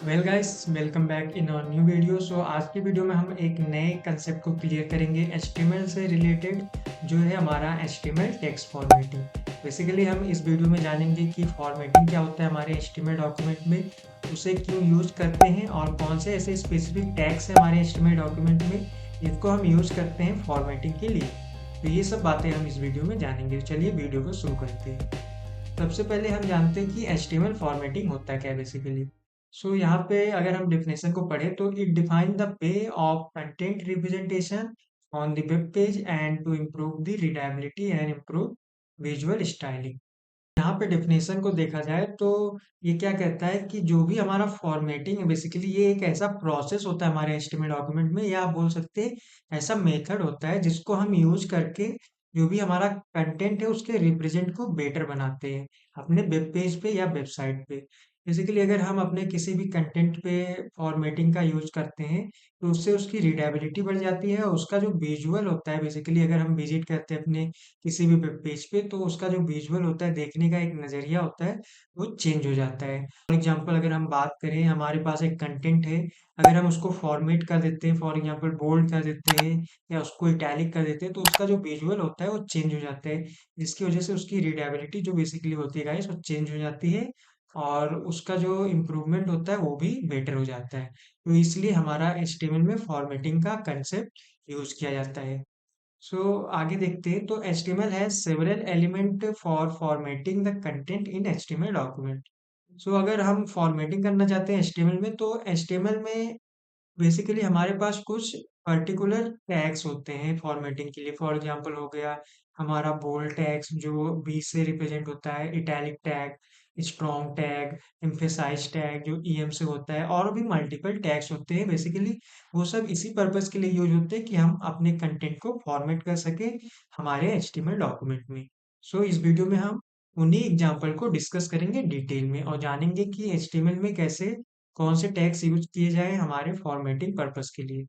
Well guys, welcome back in our new video. आज की video में हम एक नए कंसेप्ट को क्लियर करेंगे HTML से रिलेटेड, जो है हमारा HTML टेक्स्ट फॉर्मेटिंग। बेसिकली हम इस वीडियो में जानेंगे कि फॉर्मेटिंग क्या होता है हमारे HTML डॉक्यूमेंट में, उसे क्यों यूज करते हैं और कौन से ऐसे स्पेसिफिक टैग्स हैं हमारे HTML डॉक्यूमेंट में जिनको हम यूज करते हैं फॉर्मेटिंग के लिए। तो ये सब बातें हम इस वीडियो में जानेंगे। चलिए वीडियो को शुरू करते हैं। सबसे पहले हम जानते हैं कि HTML फॉर्मेटिंग होता क्या है बेसिकली। यहाँ पे अगर हम डेफिनेशन को पढ़ें तो it define the way of content representation on the web page and to improve the readability and improve visual styling. यहाँ पे डेफिनेशन को देखा जाए तो ये क्या कहता है कि जो भी हमारा फॉर्मेटिंग है बेसिकली ये एक ऐसा प्रोसेस होता है हमारे HTML डॉक्यूमेंट में, या आप बोल सकते हैं ऐसा मेथड होता है जिसको हम यूज करके जो भी हमारा कंटेंट है उसके रिप्रेजेंट को बेटर बनाते हैं अपने वेब पेज पे या वेबसाइट पे। बेसिकली अगर हम अपने किसी भी कंटेंट पे फॉर्मेटिंग का यूज करते हैं तो उससे उसकी रीडेबिलिटी बढ़ जाती है और उसका जो विजुअल होता है, बेसिकली अगर हम विजिट करते हैं अपने किसी भी वेब पेज पे तो उसका जो विजुअल होता है, देखने का एक नज़रिया होता है, वो चेंज हो जाता है। फॉर एग्जांपल अगर हम बात करें, हमारे पास एक कंटेंट है, अगर हम उसको फॉर्मेट कर देते हैं, फॉर एग्जांपल बोल्ड कर देते हैं या उसको इटैलिक कर देते हैं तो उसका जो विजुअल होता है वो चेंज हो जाता है, जिसकी वजह से उसकी रीडेबिलिटी जो बेसिकली होती है गाइस वो चेंज हो जाती है और उसका जो इम्प्रूवमेंट होता है वो भी बेटर हो जाता है। तो इसलिए हमारा HTML में फॉर्मेटिंग का कंसेप्ट यूज किया जाता है। आगे देखते हैं तो HTML has several element for formatting the content in HTML document। अगर हम फॉर्मेटिंग करना चाहते हैं HTML में तो HTML में बेसिकली हमारे पास कुछ पर्टिकुलर टैग्स होते हैं फॉर्मेटिंग के लिए। फॉर एग्जांपल हो गया हमारा बोल्ड टैग्स जो बी से रिप्रेजेंट होता है, italic tag, strong tag, emphasize tag जो EM से होता है, और भी मल्टीपल टैग्स होते हैं। बेसिकली वो सब इसी पर्पस के लिए यूज होते हैं कि हम अपने कंटेंट को फॉर्मेट कर सके हमारे HTML डॉक्यूमेंट में। इस वीडियो में हम उन्हीं एग्जाम्पल को डिस्कस करेंगे डिटेल में और जानेंगे कि HTML में कैसे कौन से टैग्स यूज किए जाएँ हमारे फॉर्मेटिंग पर्पस के लिए।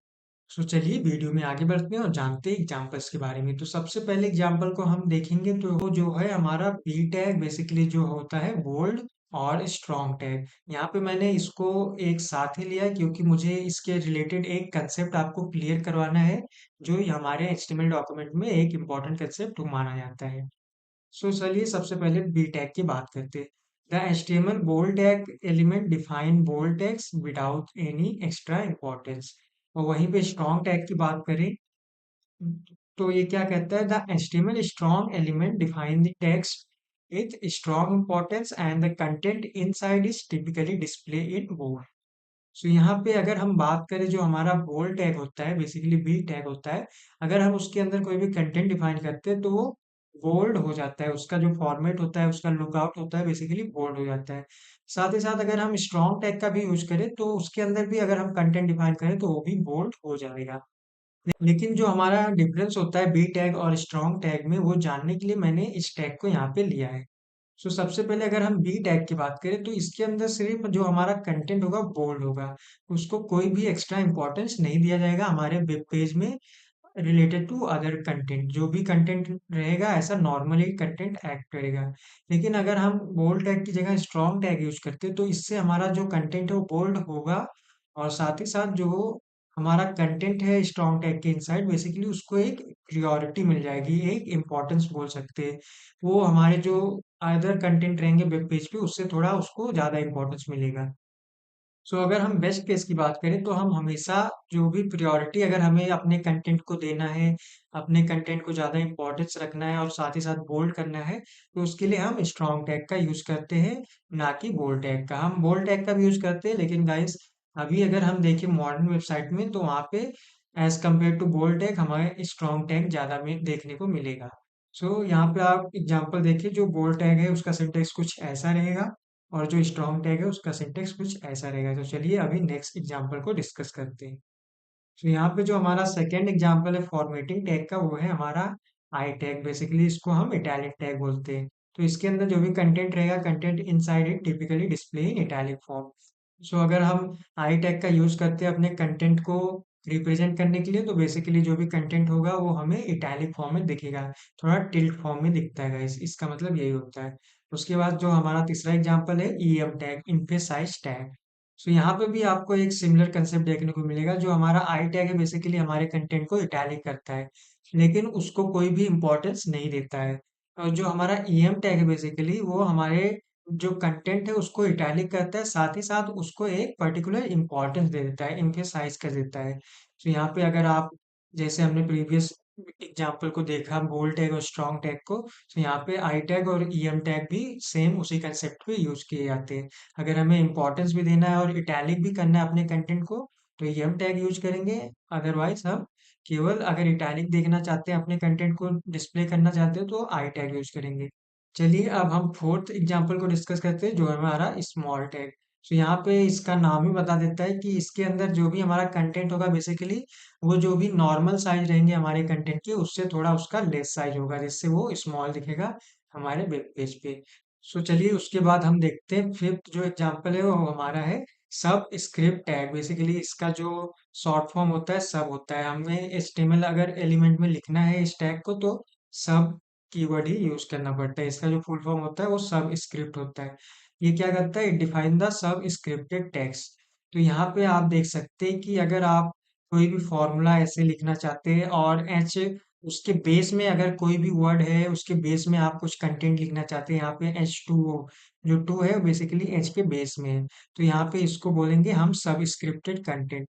चलिए वीडियो में आगे बढ़ते हैं और जानते हैं एग्जांपल्स के बारे में। तो सबसे पहले एग्जांपल को हम देखेंगे तो वो जो है हमारा बी टैग, बेसिकली जो होता है बोल्ड और स्ट्रॉन्ग टैग। यहाँ पे मैंने इसको एक साथ ही लिया है क्योंकि मुझे इसके रिलेटेड एक कंसेप्ट आपको क्लियर करवाना है जो हमारे HTML डॉक्यूमेंट में एक इम्पोर्टेंट कंसेप्ट माना जाता है। चलिए सबसे पहले बी टैग की बात करते हैं। The HTML bold tag element define bold text without any extra importance। और वहीं पे स्ट्रॉन्ग टैग की बात करें तो ये क्या कहता है, the HTML strong element define the text with strong importance and the content inside is typically display in bold। यहाँ पे अगर हम बात करें जो हमारा बोल्ड टैग होता है, बेसिकली बी टैग होता है, अगर हम उसके अंदर कोई भी कंटेंट डिफाइन करते हैं तो वो बोल्ड हो जाता है, उसका जो फॉर्मेट होता है, उसका लुकआउट होता है, बेसिकली बोल्ड हो जाता है। साथ ही साथ अगर हम स्ट्रॉन्ग टैग का भी यूज करें तो उसके अंदर भी अगर हम कंटेंट डिफाइन करें तो वो भी बोल्ड हो जाएगा। लेकिन जो हमारा डिफरेंस होता है बी टैग और स्ट्रॉन्ग टैग में, वो जानने के लिए मैंने इस टैग को यहाँ पे लिया है। सबसे पहले अगर हम बी टैग की बात करें तो इसके अंदर सिर्फ जो हमारा कंटेंट होगा बोल्ड होगा, उसको कोई भी एक्स्ट्रा इंपॉर्टेंस नहीं दिया जाएगा हमारे वेब पेज में रिलेटेड टू अदर कंटेंट। जो भी कंटेंट रहेगा ऐसा नॉर्मली कंटेंट एक्ट करेगा। लेकिन अगर हम बोल्ड टैग की जगह स्ट्रॉन्ग टैग यूज करते हैं तो इससे हमारा जो कंटेंट है वो बोल्ड होगा और साथ ही साथ जो हमारा कंटेंट है स्ट्रॉन्ग टैग के इनसाइड, बेसिकली उसको एक प्रायोरिटी मिल जाएगी, एक इम्पोर्टेंस बोल सकते हैं। वो हमारे जो अदर कंटेंट रहेंगे वेब पेज पे उससे थोड़ा उसको ज़्यादा इम्पोर्टेंस मिलेगा। अगर हम बेस्ट केस की बात करें तो हम हमेशा जो भी प्रायोरिटी अगर हमें अपने कंटेंट को देना है, अपने कंटेंट को ज़्यादा इम्पोर्टेंस रखना है और साथ ही साथ बोल्ड करना है, तो उसके लिए हम स्ट्रॉन्ग टैग का यूज़ करते हैं, ना कि बोल्ड टैग का। हम बोल्ड टैग का भी यूज़ करते हैं लेकिन गाइस अभी अगर हम देखें मॉडर्न वेबसाइट में तो वहाँ पे as compare to bold tag हमें स्ट्रॉन्ग टैग ज़्यादा में देखने को मिलेगा। यहाँ पे आप एग्जांपल देखिए, जो बोल्ड टैग है उसका सिंटैक्स कुछ ऐसा रहेगा और जो स्ट्रॉन्ग टैग है उसका सिंटैक्स कुछ ऐसा रहेगा। चलिए अभी नेक्स्ट एग्जांपल को डिस्कस करते हैं। यहाँ पे जो हमारा सेकंड एग्जांपल है फॉर्मेटिंग टैग का, वो है हमारा आई टैग, बेसिकली इसको हम इटैलिक टैग बोलते हैं। तो इसके अंदर जो भी कंटेंट रहेगा, content inside it typically display in italic form. अगर हम आई टैग का यूज करते हैं अपने कंटेंट को रिप्रेजेंट करने के लिए तो बेसिकली जो भी कंटेंट होगा वो हमें इटैलिक फॉर्म में दिखेगा, थोड़ा टिल्ट फॉर्म में दिखता है गाइस, इसका मतलब यही होता है। उसके बाद जो हमारा तीसरा एग्जांपल है EM tag, emphasise tag. So यहाँ पे भी आपको एक सिमिलर कंसेप्ट देखने को मिलेगा। जो हमारा आई टैग है बेसिकली हमारे कंटेंट को इटैलिक करता है, लेकिन उसको कोई भी इम्पोर्टेंस नहीं देता है। और जो हमारा ईएम टैग है बेसिकली वो हमारे जो कंटेंट है उसको इटैलिक करता है, साथ ही साथ उसको एक पर्टिकुलर इम्पोर्टेंस दे देता है, एम्फेसाइज कर देता है। तो यहाँ पे अगर आप, जैसे हमने प्रीवियस एग्जाम्पल को देखा बोल्ड टैग और स्ट्रॉन्ग टैग को, तो यहाँ पे आई टैग और ईएम टैग भी सेम उसी कंसेप्ट पे यूज किए जाते हैं। अगर हमें इम्पोर्टेंस भी देना है और इटैलिक भी करना है अपने कंटेंट को, तो ईएम टैग यूज करेंगे। अदरवाइज हम केवल अगर इटैलिक देखना चाहते हैं, अपने कंटेंट को डिस्प्ले करना चाहते हो, तो आई टैग यूज करेंगे। चलिए अब हम फोर्थ एग्जांपल को डिस्कस करते हैं, जो है हमारा स्मॉल टैग। तो यहाँ पे इसका नाम ही बता देता है कि इसके अंदर जो भी हमारा कंटेंट होगा बेसिकली वो जो भी नॉर्मल साइज रहेंगे हमारे कंटेंट के, उससे थोड़ा उसका लेस साइज होगा, जिससे वो स्मॉल दिखेगा हमारे वेब पेज पे। सो चलिए उसके बाद हम देखते हैं फिफ्थ जो एग्जांपल है वो हमारा है सब स्क्रिप्ट टैग। बेसिकली इसका जो शॉर्ट फॉर्म होता है सब होता है। हमें एचटीएमएल अगर एलिमेंट में लिखना है इस टैग को, तो सब कीवर्ड ही यूज करना पड़ता है। इसका जो फुल फॉर्म होता है वो सब स्क्रिप्ट होता है। ये क्या करता है, डिफाइन द सब स्क्रिप्टेड टेक्स्ट। तो यहाँ पे आप देख सकते हैं कि अगर आप कोई भी फॉर्मूला ऐसे लिखना चाहते हैं और एच उसके बेस में अगर कोई भी वर्ड है उसके बेस में आप कुछ कंटेंट लिखना चाहते हैं, यहाँ पे एच टू ओ जो टू है बेसिकली एच के बेस में है, तो यहाँ पे इसको बोलेंगे हम सब स्क्रिप्टेड कंटेंट।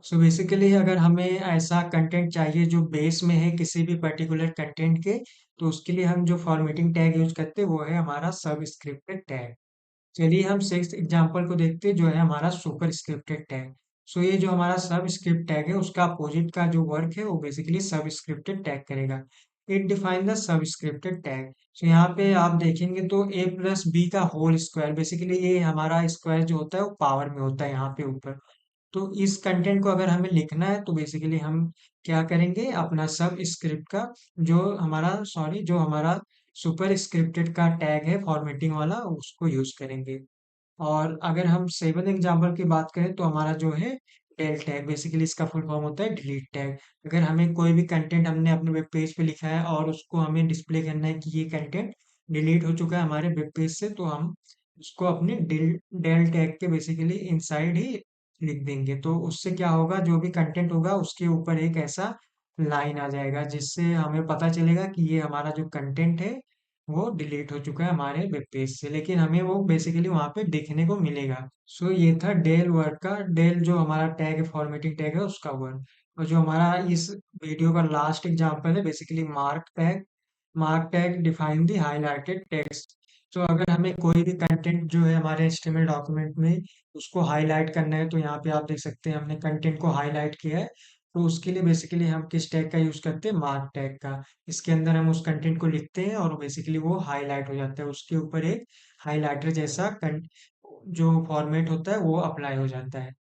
सो बेसिकली अगर हमें ऐसा कंटेंट चाहिए जो बेस में है किसी भी पर्टिकुलर कंटेंट के, तो उसके लिए हम जो फॉर्मेटिंग टैग यूज करते हैं वो है हमारा सब स्क्रिप्टेड टैग। चलिए हम सिक्स्थ एग्जांपल को देखते हैं, जो है हमारा सुपर स्क्रिप्टेड टैग। सो ये जो हमारा सब स्क्रिप्ट टैग है उसका अपोजिट का जो वर्क है वो बेसिकली सब स्क्रिप्टेड टैग करेगा। It define the subscripted tag. So यहाँ पे आप देखेंगे तो ए प्लस बी का होल स्क्वायर, बेसिकली ये हमारा स्क्वायर जो होता है वो पावर में होता है यहाँ पे ऊपर। तो इस कंटेंट को अगर हमें लिखना है तो बेसिकली हम क्या करेंगे, अपना सब स्क्रिप्ट का जो हमारा सुपर स्क्रिप्टेड का टैग है फॉर्मेटिंग वाला उसको यूज करेंगे। और अगर हम सेवन एग्जाम्पल की बात करें तो हमारा जो है डेल टैग, बेसिकली इसका फुल फॉर्म होता है डिलीट टैग। अगर हमें कोई भी कंटेंट हमने अपने वेब पेज पे लिखा है और उसको हमें डिस्प्ले करना है कि ये कंटेंट डिलीट हो चुका है हमारे वेब पेज से, तो हम उसको अपने डेल टैग के बेसिकली इनसाइड ही लिख देंगे। तो उससे क्या होगा, जो भी कंटेंट होगा उसके ऊपर एक ऐसा लाइन आ जाएगा जिससे हमें पता चलेगा कि ये हमारा जो कंटेंट है वो डिलीट हो चुका है हमारे वेब पेज से, लेकिन हमें वो बेसिकली वहां पे देखने को मिलेगा। सो ये था डेल वर्ड का, डेल जो हमारा टैग है फॉर्मेटिंग टैग है उसका वर्ड। और जो हमारा इस वीडियो का लास्ट एग्जांपल है basically mark tag. Mark tag define the highlighted text. तो अगर हमें कोई भी कंटेंट जो है हमारे एचटीएमएल डॉक्यूमेंट में उसको हाईलाइट करना है, तो यहाँ पे आप देख सकते हैं हमने कंटेंट को हाईलाइट किया है। तो उसके लिए बेसिकली हम किस टैग का यूज करते हैं, मार्क टैग का। इसके अंदर हम उस कंटेंट को लिखते हैं और बेसिकली वो हाईलाइट हो जाता है, उसके ऊपर एक हाईलाइटर जैसा जो फॉर्मेट होता है वो अप्लाई हो जाता है।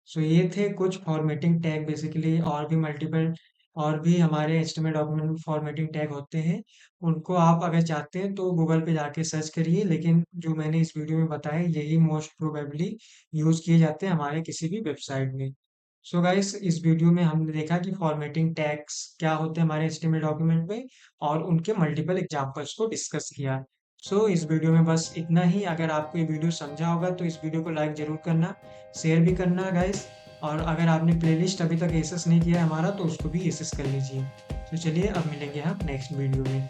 सो ये थे कुछ फॉर्मेटिंग टैग बेसिकली, और भी मल्टीपल और भी हमारे एचटीएमएल डॉक्यूमेंट में फॉर्मेटिंग टैग होते हैं। उनको आप अगर चाहते हैं तो गूगल पे जाके सर्च करिए, लेकिन जो मैंने इस वीडियो में बताया यही मोस्ट प्रोबेबली यूज किए जाते हैं हमारे किसी भी वेबसाइट में। सो गाइस इस वीडियो में हमने देखा कि फॉर्मेटिंग टैग्स क्या होते हैं हमारे एचटीएमएल डॉक्यूमेंट में, और उनके मल्टीपल एग्जांपल्स को डिस्कस किया। सो इस वीडियो में बस इतना ही। अगर आपको ये वीडियो समझा होगा तो इस वीडियो को लाइक जरूर करना, शेयर भी करना गाइस। और अगर आपने प्लेलिस्ट अभी तक एक्सेस नहीं किया है हमारा, तो उसको भी एक्सेस कर लीजिए। तो चलिए अब मिलेंगे हम नेक्स्ट वीडियो में।